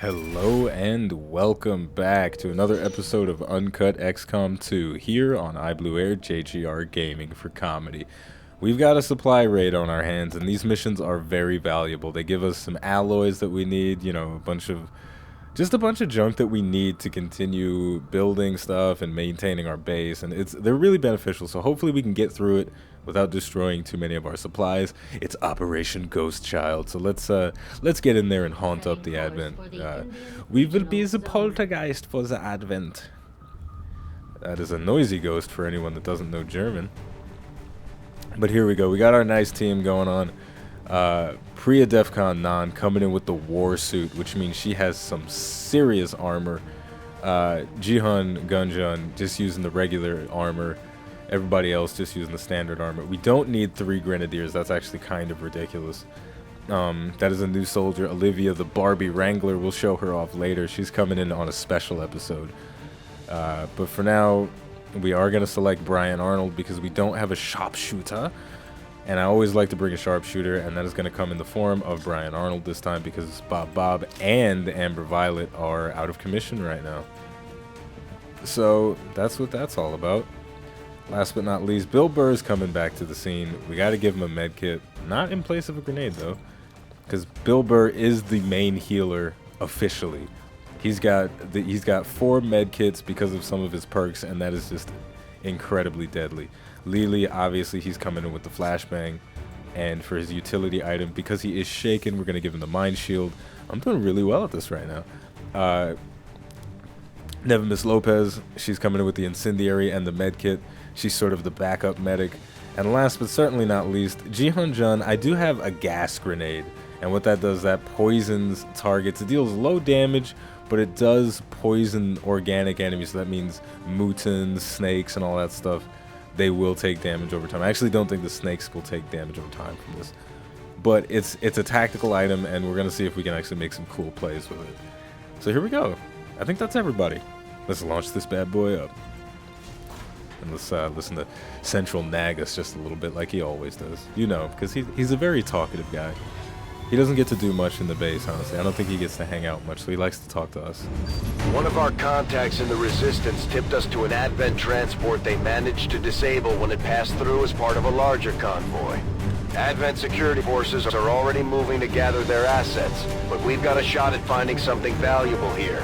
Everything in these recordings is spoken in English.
Hello and welcome back to another episode of Uncut XCOM 2 here on iBluAirJgR Gaming for Comedy. We've got a supply raid on our hands, and these missions are very valuable. They give us some alloys that we need, you know, just a bunch of junk that we need to continue building stuff and maintaining our base, and they're really beneficial, so hopefully we can get through it without destroying too many of our supplies. It's Operation Ghost Child, so let's get in there and haunt up the Advent. We will be the poltergeist for the Advent. That is a noisy ghost for anyone that doesn't know German. But here we go. We got our nice team going on. Priya Defcon Nan coming in with the war suit, which means she has some serious armor. Jihan Gunjun just using the regular armor. Everybody else just using the standard armor. We don't need 3 grenadiers. That's actually kind of ridiculous. That is a new soldier, Olivia the Barbie Wrangler. We'll show her off later. She's coming in on a special episode. But for now, we are going to select Brian Arnold because we don't have a sharpshooter. And I always like to bring a sharpshooter, and that is going to come in the form of Brian Arnold this time because Bob and Amber Violet are out of commission right now. So that's what that's all about. Last but not least, Bill Burr's coming back to the scene. We got to give him a med kit, not in place of a grenade though, because Bill Burr is the main healer officially. He's got 4 med kits because of some of his perks, and that is just incredibly deadly. Lily, obviously, he's coming in with the flashbang, and for his utility item, because he is shaken, we're going to give him the mind shield. I'm doing really well at this right now. Never Miss Lopez, she's coming in with the incendiary and the med kit. She's sort of the backup medic. And last but certainly not least, Jihan Jun, I do have a gas grenade, and what that does, that poisons targets. It deals low damage, but it does poison organic enemies, so that means mutants, snakes, and all that stuff. They will take damage over time. I actually don't think the snakes will take damage over time from this. But it's a tactical item, and we're going to see if we can actually make some cool plays with it. So here we go. I think that's everybody. Let's launch this bad boy up. And let's listen to Central nag us just a little bit like he always does. You know, because he's a very talkative guy. He doesn't get to do much in the base, honestly. I don't think he gets to hang out much, so he likes to talk to us. One of our contacts in the Resistance tipped us to an Advent transport they managed to disable when it passed through as part of a larger convoy. Advent security forces are already moving to gather their assets, but we've got a shot at finding something valuable here.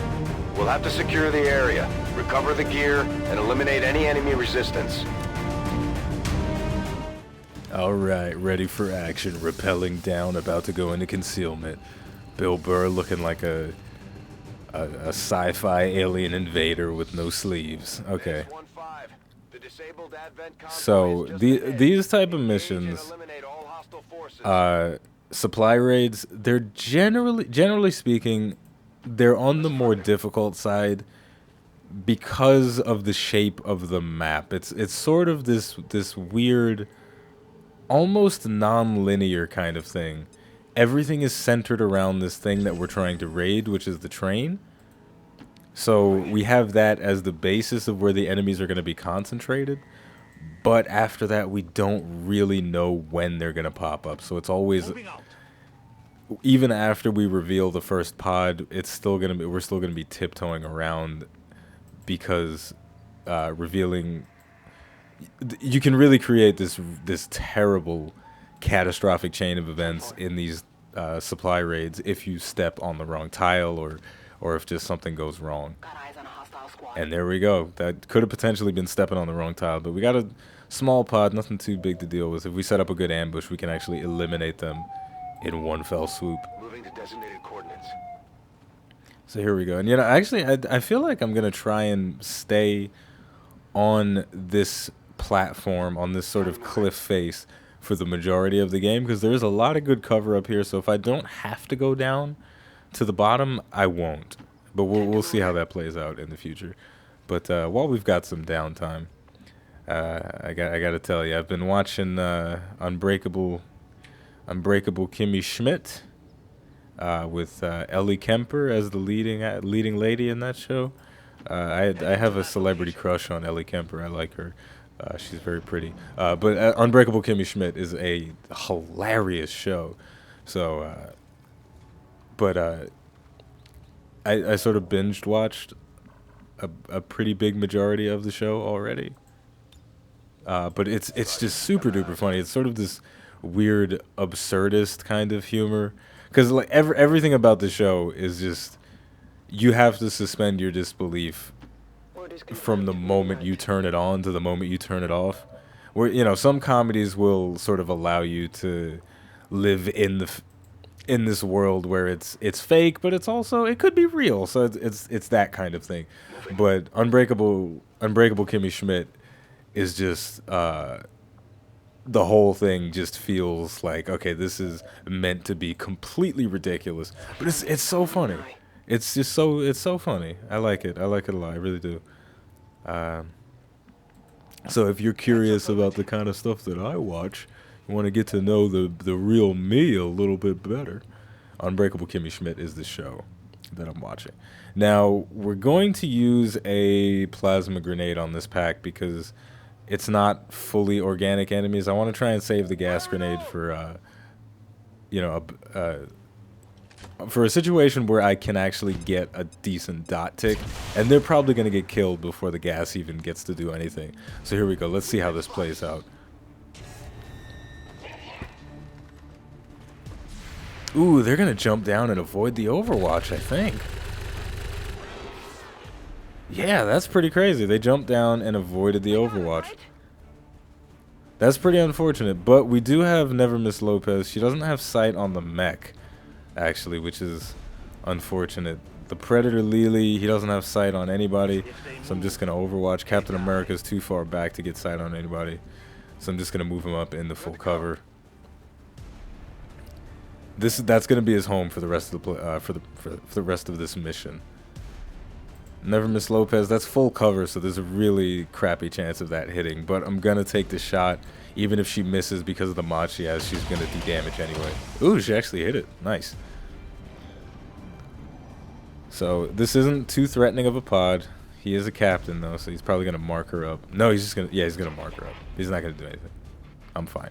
We'll have to secure the area, recover the gear, and eliminate any enemy resistance. Alright, ready for action, rappelling down, about to go into concealment. Bill Burr looking like a sci-fi alien invader with no sleeves. Okay. So, these type of missions, supply raids, they're generally speaking, they're on the more difficult side because of the shape of the map. It's sort of this weird, almost non-linear kind of thing. Everything is centered around this thing that we're trying to raid, which is the train. So we have that as the basis of where the enemies are going to be concentrated. But after that, we don't really know when they're going to pop up. So it's always, even after we reveal the first pod, we're still going to be tiptoeing around because revealing, you can really create this terrible catastrophic chain of events in these supply raids if you step on the wrong tile or if just something goes wrong. And there we go. That could have potentially been stepping on the wrong tile, but we got a small pod, nothing too big to deal with. If we set up a good ambush, we can actually eliminate them in one fell swoop. Moving to designated coordinates. So here we go. And you know, actually, I feel like I'm going to try and stay on this platform, on this sort of cliff face for the majority of the game, because there's a lot of good cover up here, so if I don't have to go down to the bottom, I won't. But we'll see how that plays out in the future. But while we've got some downtime, I got to tell you, I've been watching Unbreakable Kimmy Schmidt with Ellie Kemper as the leading lady in that show. I have a celebrity crush on Ellie Kemper. I like her. She's very pretty. But Unbreakable Kimmy Schmidt is a hilarious show. So, I sort of binged watched a pretty big majority of the show already. But it's just super duper funny. It's sort of this weird absurdist kind of humor, because like everything about the show is just, you have to suspend your disbelief from the moment you turn it on to the moment you turn it off. Where, you know, some comedies will sort of allow you to live in this world where it's fake, but it's also, it could be real. So it's that kind of thing. But Unbreakable Kimmy Schmidt is just the whole thing just feels like, okay, this is meant to be completely ridiculous, but it's so funny. It's so funny. I like it. I like it a lot. I really do. So if you're curious about the kind of stuff that I watch, you want to get to know the real me a little bit better, Unbreakable Kimmy Schmidt is the show that I'm watching. Now, we're going to use a plasma grenade on this pack because it's not fully organic enemies. I want to try and save the gas grenade for, for a situation where I can actually get a decent dot tick, and they're probably going to get killed before the gas even gets to do anything. So here we go. Let's see how this plays out. Ooh, they're going to jump down and avoid the Overwatch, I think. Yeah, that's pretty crazy. They jumped down and avoided the Overwatch. That's pretty unfortunate, but we do have Never Miss Lopez. She doesn't have sight on the mech, actually, which is unfortunate. The Predator Lily, he doesn't have sight on anybody, so I'm just going to Overwatch. Captain America's too far back to get sight on anybody, so I'm just going to move him up into full cover. That's going to be his home for the rest of the for the rest of this mission. Never Miss Lopez, that's full cover, so there's a really crappy chance of that hitting. But I'm going to take the shot, even if she misses because of the mod she has. She's going to de-damage anyway. Ooh, she actually hit it. Nice. So this isn't too threatening of a pod. He is a captain, though, so he's probably going to mark her up. No, he's just going to... Yeah, he's going to mark her up. He's not going to do anything. I'm fine.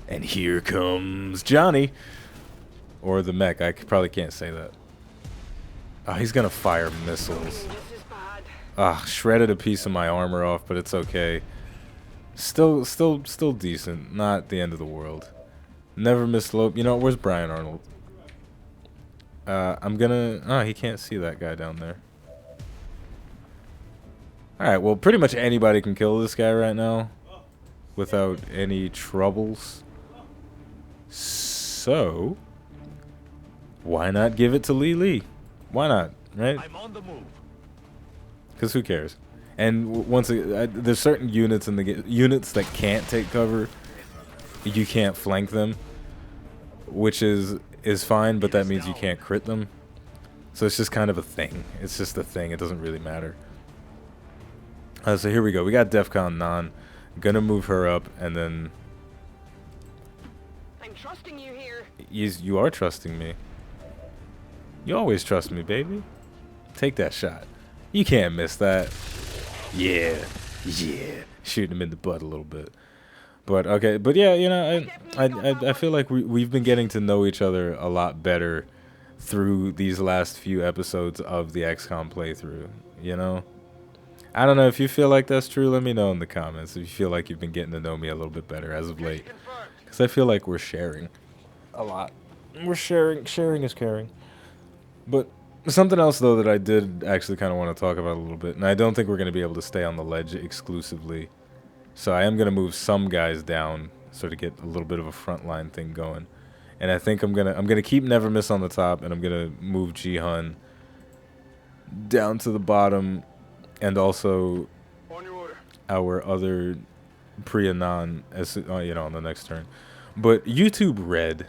And here comes Johnny. Or the mech. I probably can't say that. Oh, he's gonna fire missiles. Ah, shredded a piece of my armor off, but it's okay. Still decent. Not the end of the world. Never miss Lope. You know, where's Brian Arnold? I'm gonna... Oh, he can't see that guy down there. Alright, well, pretty much anybody can kill this guy right now without any troubles. So, why not give it to Lee? Why not, right? I'm on the move. Because who cares? And once there's certain units in the units that can't take cover. You can't flank them, which is fine, but that means you can't crit them. So it's just kind of a thing. It's just a thing. It doesn't really matter. So here we go. We got DEFCON Non. Gonna move her up, and then... I'm trusting you here. You are trusting me. You always trust me, baby. Take that shot. You can't miss that. Yeah. Shooting him in the butt a little bit. But okay, but yeah, you know, I feel like we've been getting to know each other a lot better through these last few episodes of the XCOM playthrough, you know? I don't know if you feel like that's true. Let me know in the comments if you feel like you've been getting to know me a little bit better as of late. Because I feel like we're sharing a lot. We're sharing is caring. But something else, though, that I did actually kind of want to talk about a little bit, and I don't think we're going to be able to stay on the ledge exclusively, so I am going to move some guys down sort of get a little bit of a frontline thing going. And I think I'm gonna keep Never Miss on the top, and I'm going to move Ji-hun down to the bottom, and also our other Priya-nan, as you know, on the next turn. But YouTube Red...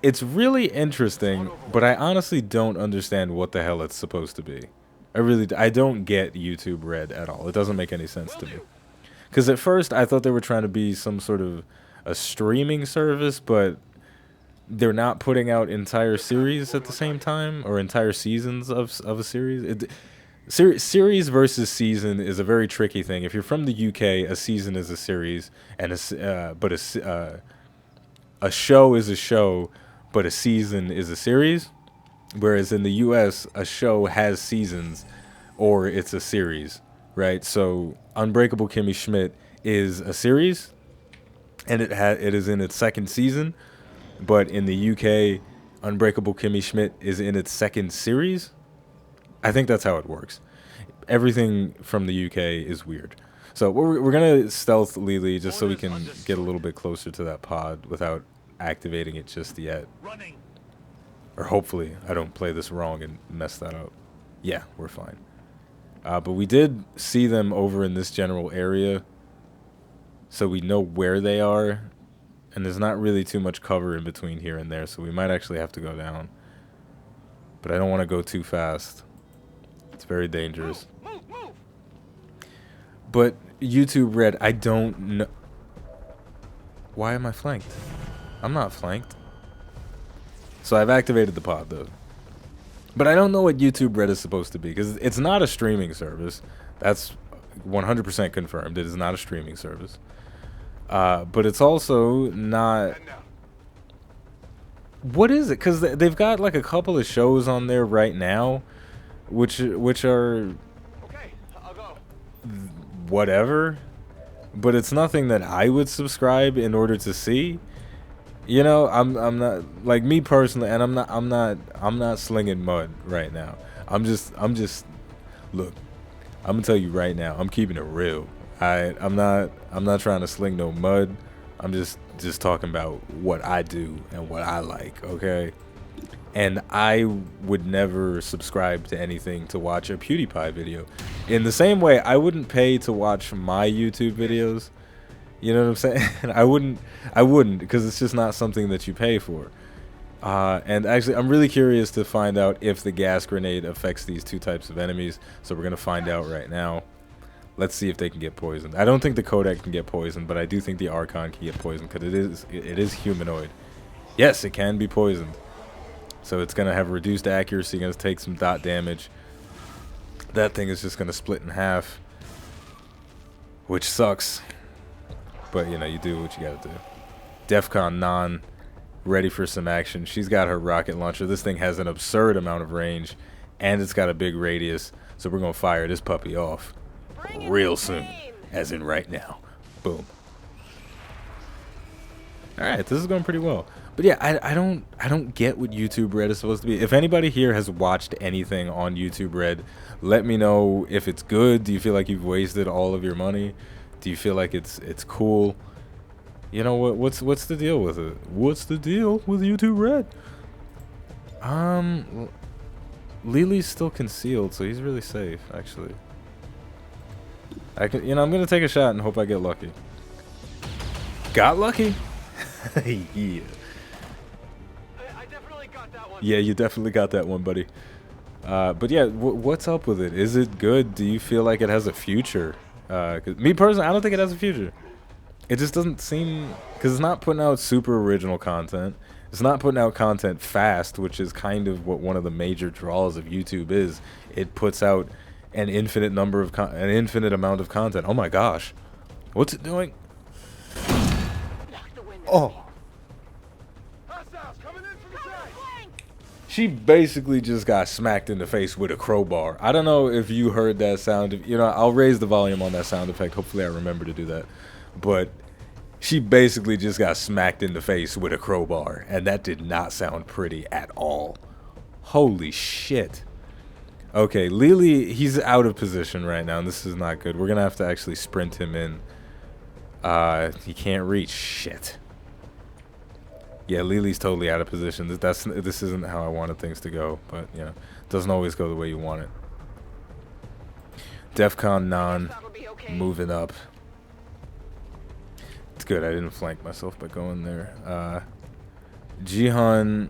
It's really interesting, but I honestly don't understand what the hell it's supposed to be. I don't get YouTube Red at all. It doesn't make any sense to me. Because at first, I thought they were trying to be some sort of a streaming service, but they're not putting out entire series at the same time, or entire seasons of a series. Series versus season is a very tricky thing. If you're from the UK, a season is a series, and a show is a show, but a season is a series. Whereas in the US, a show has seasons or it's a series, right? So Unbreakable Kimmy Schmidt is a series and it is in its second season, but in the UK, Unbreakable Kimmy Schmidt is in its second series. I think that's how it works. Everything from the UK is weird. So we're gonna stealth Lily just so we can get a little bit closer to that pod without activating it just yet. Or hopefully I don't play this wrong and mess that up. Yeah, we're fine. But we did see them over in this general area, so we know where they are. And there's not really too much cover in between here and there, so we might actually have to go down. But I don't want to go too fast. It's very dangerous. Move. But YouTube Red, I don't know. Why am I flanked? I'm not flanked. So I've activated the pod, though. But I don't know what YouTube Red is supposed to be, because it's not a streaming service. That's 100% confirmed. It is not a streaming service. But it's also not... What is it? Because they've got like a couple of shows on there right now, which are... Okay, I'll go. Whatever. But it's nothing that I would subscribe in order to see. You know, I'm not, like, me personally, and I'm not slinging mud right now. I'm just look, I'm gonna tell you right now, I'm keeping it real. I'm not trying to sling no mud. I'm just talking about what I do and what I like, okay? And I would never subscribe to anything to watch a PewDiePie video. In the same way, I wouldn't pay to watch my YouTube videos. You know what I'm saying? I wouldn't, because it's just not something that you pay for. And actually, I'm really curious to find out if the gas grenade affects these two types of enemies. So we're going to find out right now. Let's see if they can get poisoned. I don't think the Kodak can get poisoned, but I do think the Archon can get poisoned, because it is humanoid. Yes, it can be poisoned. So it's going to have reduced accuracy, going to take some dot damage. That thing is just going to split in half, which sucks. But, you know, you do what you gotta do. Defcon Non, ready for some action. She's got her rocket launcher. This thing has an absurd amount of range, and it's got a big radius. So we're gonna fire this puppy off real soon, as in right now. Boom. Alright, this is going pretty well. But yeah, I don't get what YouTube Red is supposed to be. If anybody here has watched anything on YouTube Red, let me know if it's good. Do you feel like you've wasted all of your money? Do you feel like it's cool? You know what's the deal with it? What's the deal with YouTube Red? Lily's still concealed, so he's really safe, actually. I'm gonna take a shot and hope I get lucky. Got lucky? Yeah. I definitely got that one. Yeah, you definitely got that one, buddy. But yeah, what's up with it? Is it good? Do you feel like it has a future? 'Cause me personally, I don't think it has a future. It just doesn't seem, because it's not putting out super original content. It's not putting out content fast, which is kind of what one of the major draws of YouTube is. It puts out an infinite amount of content. Oh my gosh, what's it doing? Oh. She basically just got smacked in the face with a crowbar. I don't know if you heard that sound. You know, I'll raise the volume on that sound effect. Hopefully I remember to do that. But she basically just got smacked in the face with a crowbar. And that did not sound pretty at all. Holy shit. Okay, Lily, he's out of position right now. And this is not good. We're going to have to actually sprint him in. He can't reach. Shit. Yeah, Lily's totally out of position. This isn't how I wanted things to go, but you know, it doesn't always go the way you want it. Defcon Non, moving up. It's good. I didn't flank myself by going there. Jihan,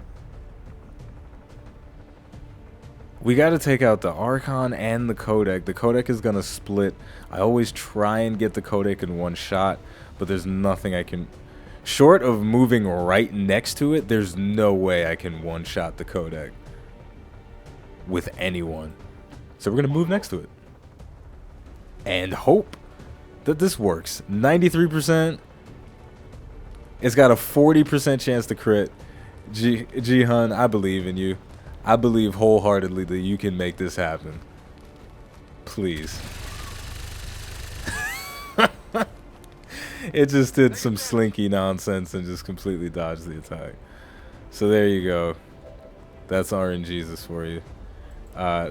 we got to take out the Archon and the Kodak. The Kodak is gonna split. I always try and get the Kodak in one shot, but there's nothing I can. Short of moving right next to it, there's no way I can one-shot the Kodak with anyone. So we're going to move next to it. And hope that this works. 93%. It's got a 40% chance to crit. Jihan, I believe in you. I believe wholeheartedly that you can make this happen. Please. It just did some Slinky nonsense and just completely dodged the attack. So there you go. That's RNGesus for you.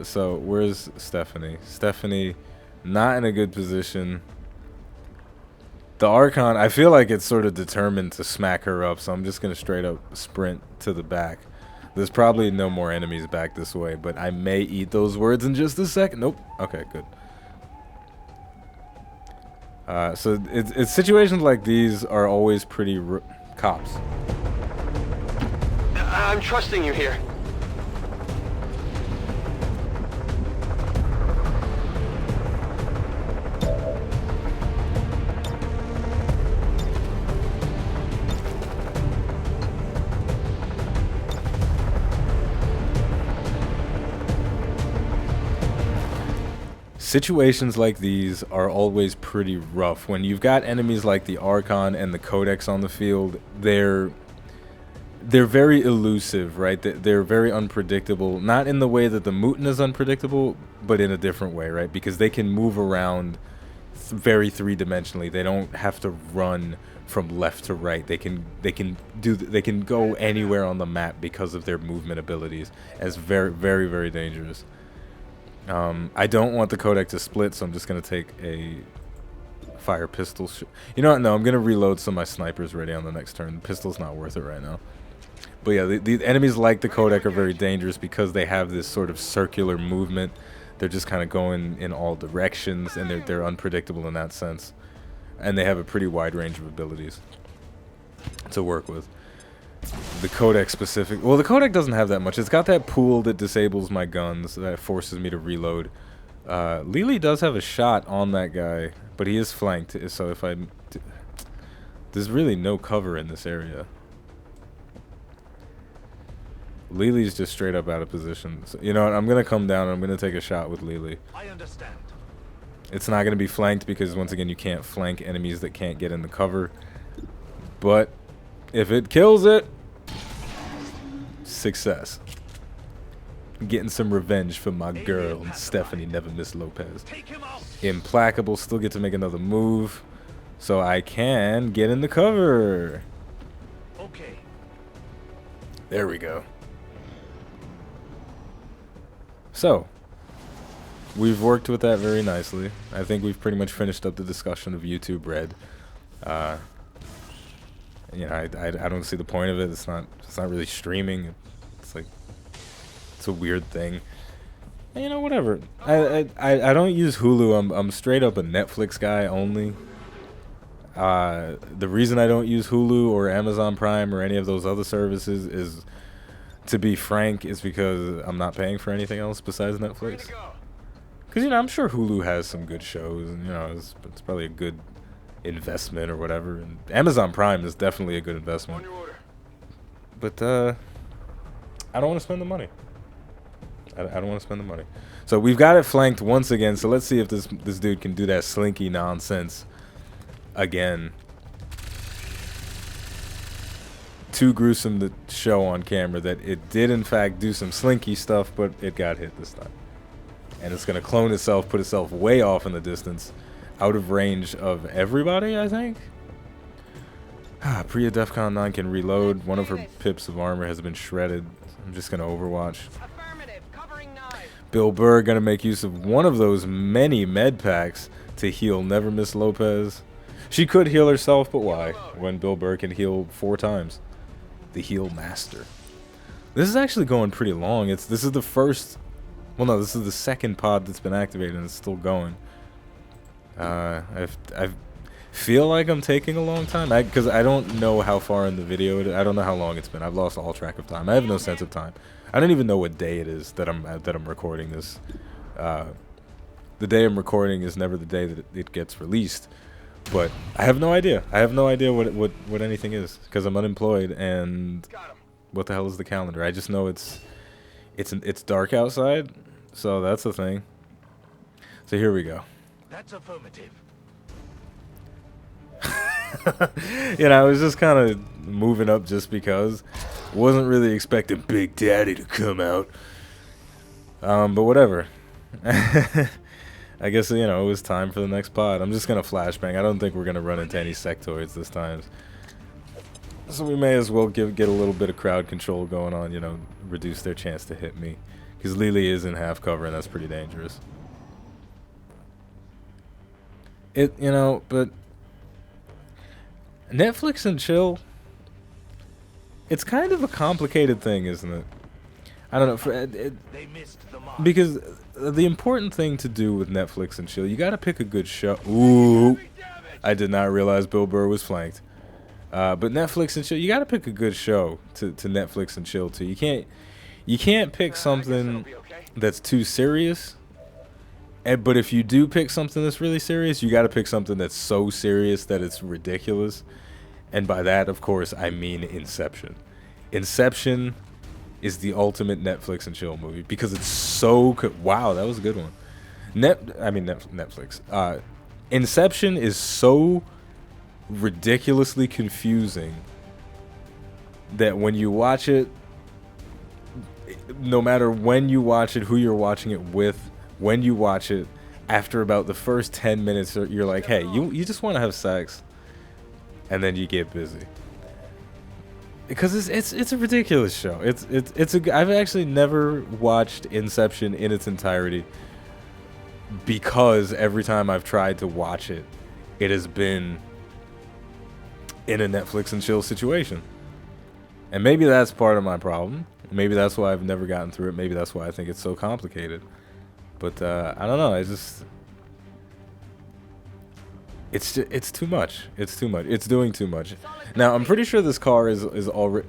So where's Stephanie? Stephanie, not in a good position. The Archon, I feel like it's sort of determined to smack her up, so I'm just going to straight up sprint to the back. There's probably no more enemies back this way, but I may eat those words in just a second. Nope. Okay, good. So it's situations like these are always pretty cops. I'm trusting you here. Situations like these are always pretty rough. When you've got enemies like the Archon and the Codex on the field, they're very elusive, right? They're very unpredictable. Not in the way that the Mutant is unpredictable, but in a different way, right? Because they can move around very three-dimensionally. They don't have to run from left to right. They can go anywhere on the map because of their movement abilities. As very, very, very dangerous. I don't want the Codec to split, so I'm just going to take a fire pistol. You know what? No, I'm going to reload so my sniper's ready on the next turn. The pistol's not worth it right now. But yeah, the enemies like the Codec are very dangerous because they have this sort of circular movement. They're just kind of going in all directions, and they're unpredictable in that sense. And they have a pretty wide range of abilities to work with. The Codec specific. Well, the Codec doesn't have that much. It's got that pool that disables my guns, that forces me to reload. Lily does have a shot on that guy, but he is flanked. So if I, there's really no cover in this area. Lily's just straight up out of position. So, you know what? I'm gonna come down and I'm gonna take a shot with Lily. I understand. It's not gonna be flanked because once again you can't flank enemies that can't get in the cover. But if it kills it, success. Getting some revenge for my girl, Stephanie Never Miss Lopez. Implacable, still get to make another move. So I can get in the cover. Okay. There we go. So, we've worked with that very nicely. I think we've pretty much finished up the discussion of YouTube Red. You know, I don't see the point of it. It's not really streaming. It's like, it's a weird thing. And, you know, whatever. I don't use Hulu. I'm straight up a Netflix guy only. The reason I don't use Hulu or Amazon Prime or any of those other services is, to be frank, is because I'm not paying for anything else besides Netflix. Because, you know, I'm sure Hulu has some good shows, and, you know, it's probably a good investment or whatever. And Amazon Prime is definitely a good investment. But, I don't want to spend the money. I don't want to spend the money. So we've got it flanked once again, so let's see if this dude can do that Slinky nonsense again. Too gruesome to show on camera that it did in fact do some Slinky stuff, but it got hit this time. And it's going to clone itself, put itself way off in the distance, out of range of everybody, I think. Priya Defcon 9 can reload. One of her pips of armor has been shredded. I'm just going to overwatch. Bill Burr going to make use of one of those many med packs to heal Never Miss Lopez. She could heal herself, but why? When Bill Burr can heal 4 times. The heal master. This is actually going pretty long. This is the first, well, no, this is the second pod that's been activated and it's still going. I feel like I'm taking a long time because I don't know how far in the video I don't know how long it's been. I've lost all track of time. I have no sense of time. I don't even know what day it is that I'm recording this. The day I'm recording is never the day that it gets released. But I have no idea. I have no idea what anything is because I'm unemployed, and what the hell is the calendar? I just know it's dark outside, so that's the thing. So here we go. That's affirmative. You know, I was just kind of moving up just because. Wasn't really expecting Big Daddy to come out. But whatever. I guess, you know, it was time for the next pod. I'm just going to flashbang. I don't think we're going to run into any sectoids this time. So we may as well get a little bit of crowd control going on, you know, reduce their chance to hit me. Because Lily is in half cover, and that's pretty dangerous. You know, but Netflix and chill, it's kind of a complicated thing, isn't it? I don't know. Because the important thing to do with Netflix and chill, you got to pick a good show. Ooh, I did not realize Bill Burr was flanked. But Netflix and chill, you got to pick a good show to Netflix and chill to. You can't pick something that's too serious. But if you do pick something that's really serious, you got to pick something that's so serious that it's ridiculous. And by that, of course, I mean Inception. Inception is the ultimate Netflix and chill movie because it's so wow, that was a good one. Netflix. Inception is so ridiculously confusing that when you watch it, no matter when you watch it, who you're watching it with, when you watch it, after about the first 10 minutes, you're like, hey, you just want to have sex, and then you get busy. Because it's a ridiculous show. I've actually never watched Inception in its entirety because every time I've tried to watch it, it has been in a Netflix and chill situation. And maybe that's part of my problem. Maybe that's why I've never gotten through it. Maybe that's why I think it's so complicated. But I don't know. It's too much. It's too much. It's doing too much. Now, I'm pretty sure this car is already...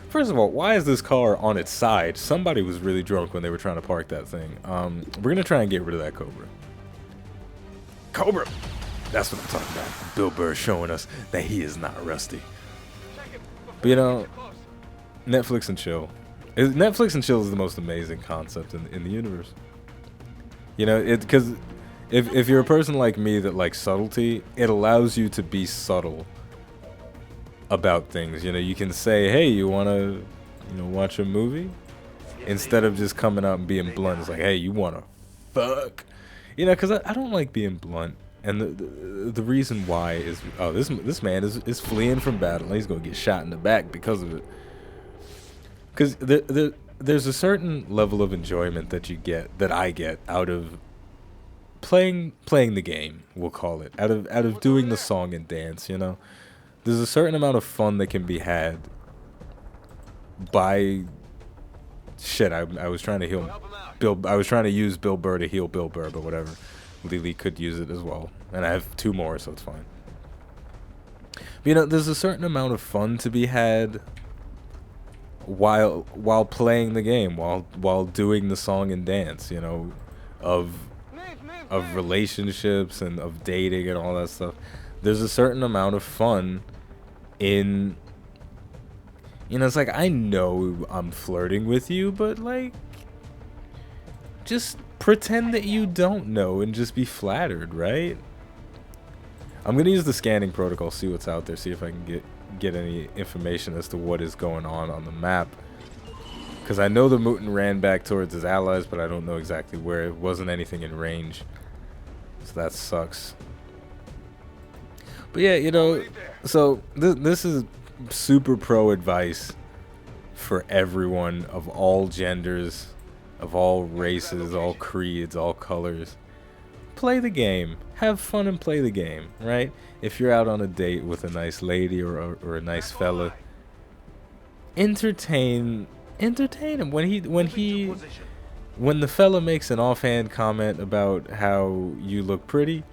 First of all, why is this car on its side? Somebody was really drunk when they were trying to park that thing. We're going to try and get rid of that Cobra. Cobra! That's what I'm talking about. Bill Burr showing us that he is not rusty. But, you know, Netflix and chill. Netflix and chill is the most amazing concept in the universe. You know, because if you're a person like me that likes subtlety, it allows you to be subtle about things. You know, you can say, hey, you want to, watch a movie? Instead of just coming out and being blunt. It's like, hey, you want to fuck? You know, because I don't like being blunt. And the reason why is, this man is fleeing from battle. And he's going to get shot in the back because of it. Because there's a certain level of enjoyment that I get out of playing the game, we'll call it, out of doing the song and dance. You know, there's a certain amount of fun that can be had by shit. I was trying to heal Bill. I was trying to use Bill Burr to heal Bill Burr, but whatever. Lily could use it as well, and I have 2 more, so it's fine. But, you know, there's a certain amount of fun to be had while playing the game, while doing the song and dance, you know, of relationships and of dating and all that stuff. There's a certain amount of fun in, you know, it's like, I know I'm flirting with you, but like, just pretend that you don't know and just be flattered, right? I'm gonna use the scanning protocol, see what's out there, see if I can get any information as to what is going on the map. Because I know the mutant ran back towards his allies, but I don't know exactly where. It wasn't anything in range. So that sucks. But yeah, you know, so this is super pro advice for everyone of all genders, of all races, all creeds, all colors. Play the game. Have fun and play the game, right? If you're out on a date with a nice lady or a nice fella, entertain him when the fella makes an offhand comment about how you look pretty.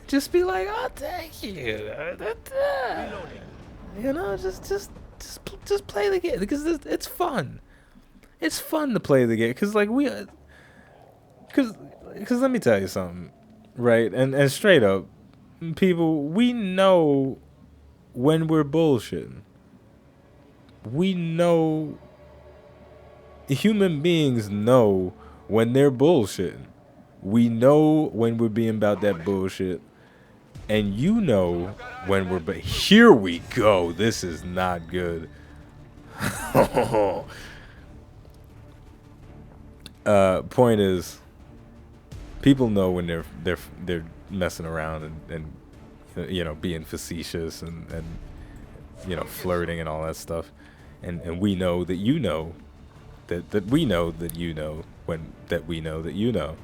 Just be like, "Oh, thank you." You know, just play the game because it's fun. It's fun to play the game because like because let me tell you something, right? And straight up, people, we know when we're bullshitting. We know, human beings know when they're bullshitting. We know when we're being about that bullshit. And you know when we're, but here we go. This is not good. Point is, people know when they're messing around and you know, being facetious and you know, flirting and all that stuff, and we know that you know that we know that you know when that we know that you know.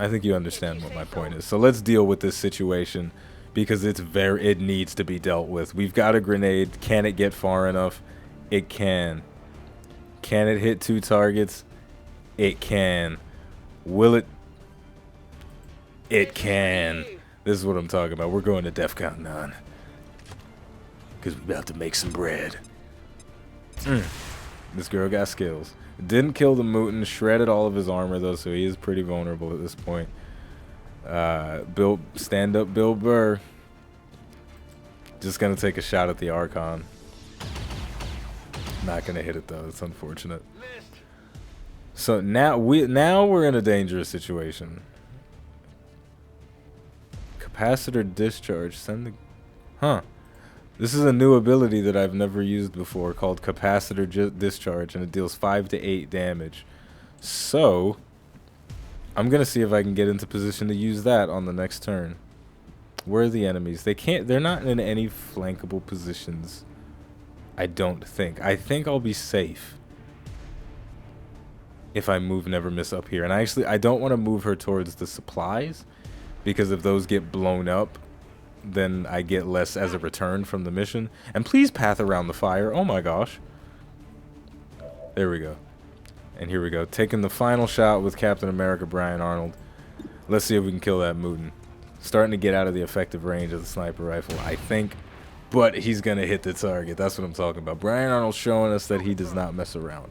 I think you understand what my point is. So let's deal with this situation because it needs to be dealt with. We've got a grenade. Can it get far enough? It can. Can it hit 2 targets? It can. Will it? It can. This is what I'm talking about. We're going to DEFCON 9. Because we're about to make some bread. This girl got skills. Didn't kill the mutant. Shredded all of his armor, though, so he is pretty vulnerable at this point. Stand up Bill Burr. Just going to take a shot at the Archon. Not going to hit it, though. It's unfortunate. So now we're in a dangerous situation. Capacitor discharge. Send the... Huh. This is a new ability that I've never used before called Capacitor Discharge, and it deals 5 to 8 damage. So, I'm going to see if I can get into position to use that on the next turn. Where are the enemies? They're not in any flankable positions, I don't think. I think I'll be safe if I move Never Miss up here. And I don't want to move her towards the supplies, because if those get blown up, then I get less as a return from the mission. And please path around the fire. Oh my gosh. There we go. And here we go. Taking the final shot with Captain America Brian Arnold. Let's see if we can kill that mutant. Starting to get out of the effective range of the sniper rifle, I think. But he's going to hit the target. That's what I'm talking about. Brian Arnold's showing us that he does not mess around.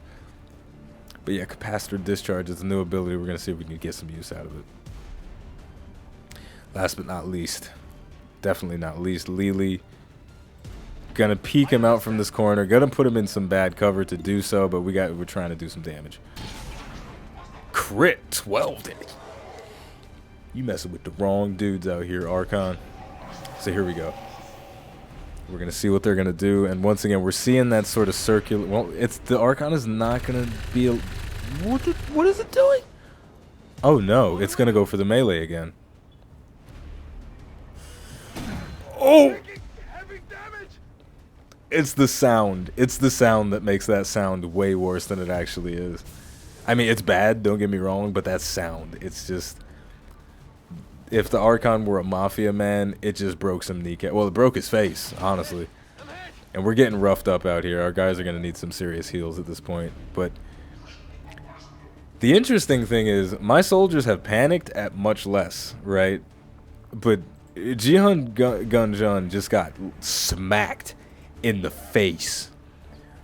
But yeah, Capacitor Discharge is a new ability. We're going to see if we can get some use out of it. Last but not least. Definitely not least, Lily. Gonna peek him out from this corner. Gonna put him in some bad cover to do so, but we're trying to do some damage. Crit 12 damage. You messing with the wrong dudes out here, Archon. So here we go. We're gonna see what they're gonna do, and once again, we're seeing that sort of circular. Well, the Archon is not gonna be. What is it doing? Oh no, it's gonna go for the melee again. Oh! It's the sound. It's the sound that makes that sound way worse than it actually is. I mean, it's bad, don't get me wrong, but that sound, it's just... If the Archon were a mafia man, it just broke some kneecap. Well, it broke his face, honestly. And we're getting roughed up out here. Our guys are going to need some serious heals at this point. But the interesting thing is, my soldiers have panicked at much less, right? But... Jihan Gunjun just got smacked in the face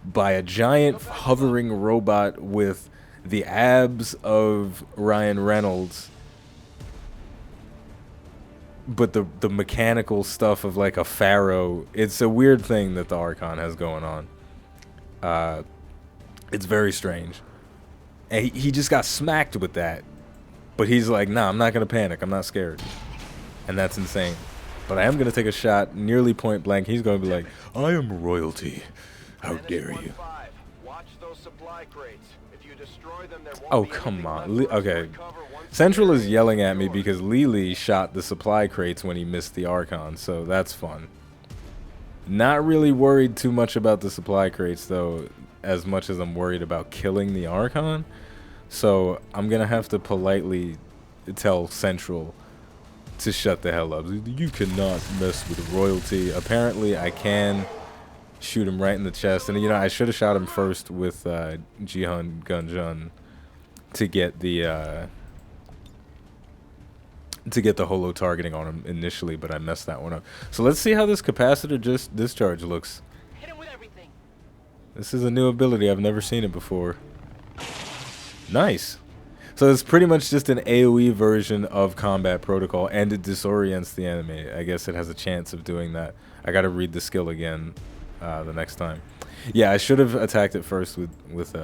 by a giant hovering robot with the abs of Ryan Reynolds, but the mechanical stuff of like a pharaoh. It's a weird thing that the Archon has going on. It's very strange. And he just got smacked with that, but he's like, nah, I'm not gonna panic, I'm not scared. And that's insane. But I am going to take a shot nearly point blank. He's going to be like, I am royalty. How dare you? Oh, come on. Okay. Central is yelling at me because Lily shot the supply crates when he missed the Archon. So that's fun. Not really worried too much about the supply crates, though, as much as I'm worried about killing the Archon. So I'm going to have to politely tell Central to shut the hell up. You cannot mess with royalty. Apparently, I can shoot him right in the chest. And, you know, I should have shot him first with Jihan Gunjun to get the holo targeting on him initially, but I messed that one up. So let's see how this capacitor discharge looks. Hit him with everything. This is a new ability. I've never seen it before. Nice. So it's pretty much just an AoE version of Combat Protocol, and it disorients the enemy. I guess it has a chance of doing that. I gotta read the skill again the next time. Yeah, I should have attacked it first with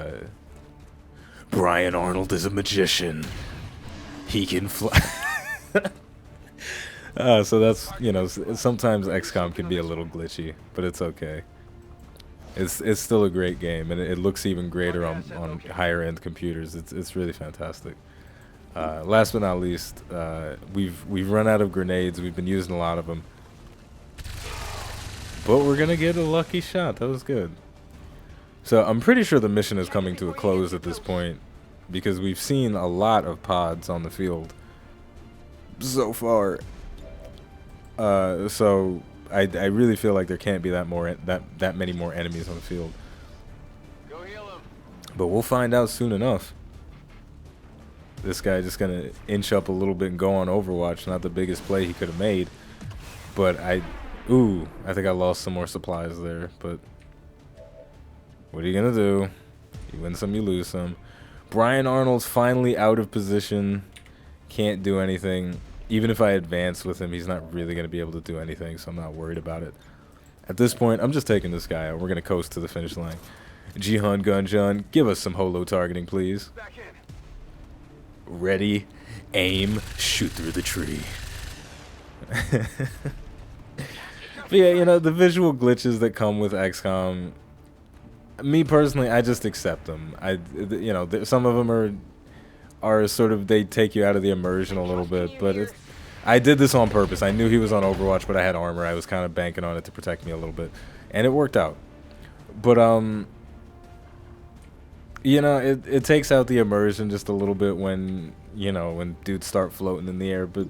Brian Arnold is a magician. He can fly. So that's, you know, sometimes XCOM can be a little glitchy, but it's okay. It's still a great game, and it looks even greater on higher end computers. It's really fantastic. Last but not least, we've run out of grenades. We've been using a lot of them, but we're gonna get a lucky shot. That was good. So I'm pretty sure the mission is coming to a close at this point, because we've seen a lot of pods on the field so far. So I really feel like there can't be that many more enemies on the field. Go heal him. But we'll find out soon enough. This guy just gonna inch up a little bit and go on Overwatch. Not the biggest play he could have made, but I think I lost some more supplies there. But what are you gonna do? You win some, you lose some. Brian Arnold's finally out of position. Can't do anything. Even if I advance with him, he's not really going to be able to do anything, so I'm not worried about it. At this point, I'm just taking this guy out. We're going to coast to the finish line. Jihan Gunjun, give us some holo targeting, please. Ready, aim, shoot through the tree. But yeah, you know, the visual glitches that come with XCOM, me personally, I just accept them. You know, some of them are sort of, they take you out of the immersion a little bit, but I did this on purpose. I knew he was on Overwatch, but I had armor. I was kind of banking on it to protect me a little bit, and it worked out. But you know, it takes out the immersion just a little bit when, you know, when dudes start floating in the air. But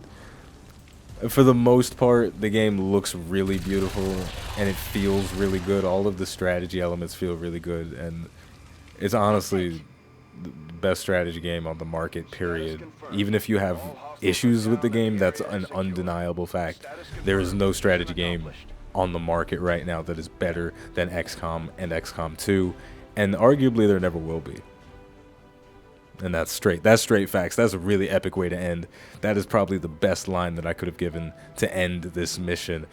for the most part, the game looks really beautiful and it feels really good. All of the strategy elements feel really good, and it's honestly the best strategy game on the market, period. Even if you have issues with the game, that's an undeniable fact. There is no strategy game on the market right now that is better than XCOM and XCOM 2, and arguably there never will be. And that's straight facts. That's a really epic way to end. That is probably the best line that I could have given to end this mission.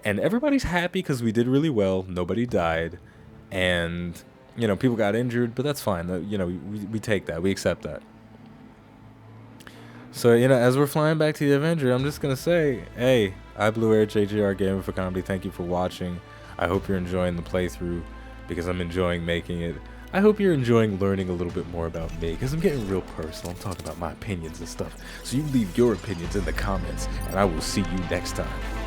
And everybody's happy because we did really well. Nobody died, and you know, people got injured, but that's fine. You know, we take that. We accept that. So, you know, as we're flying back to the Avenger, I'm just going to say, hey, iBluAirJgR Gaming for Comedy, thank you for watching. I hope you're enjoying the playthrough, because I'm enjoying making it. I hope you're enjoying learning a little bit more about me, because I'm getting real personal. I'm talking about my opinions and stuff. So you leave your opinions in the comments, and I will see you next time.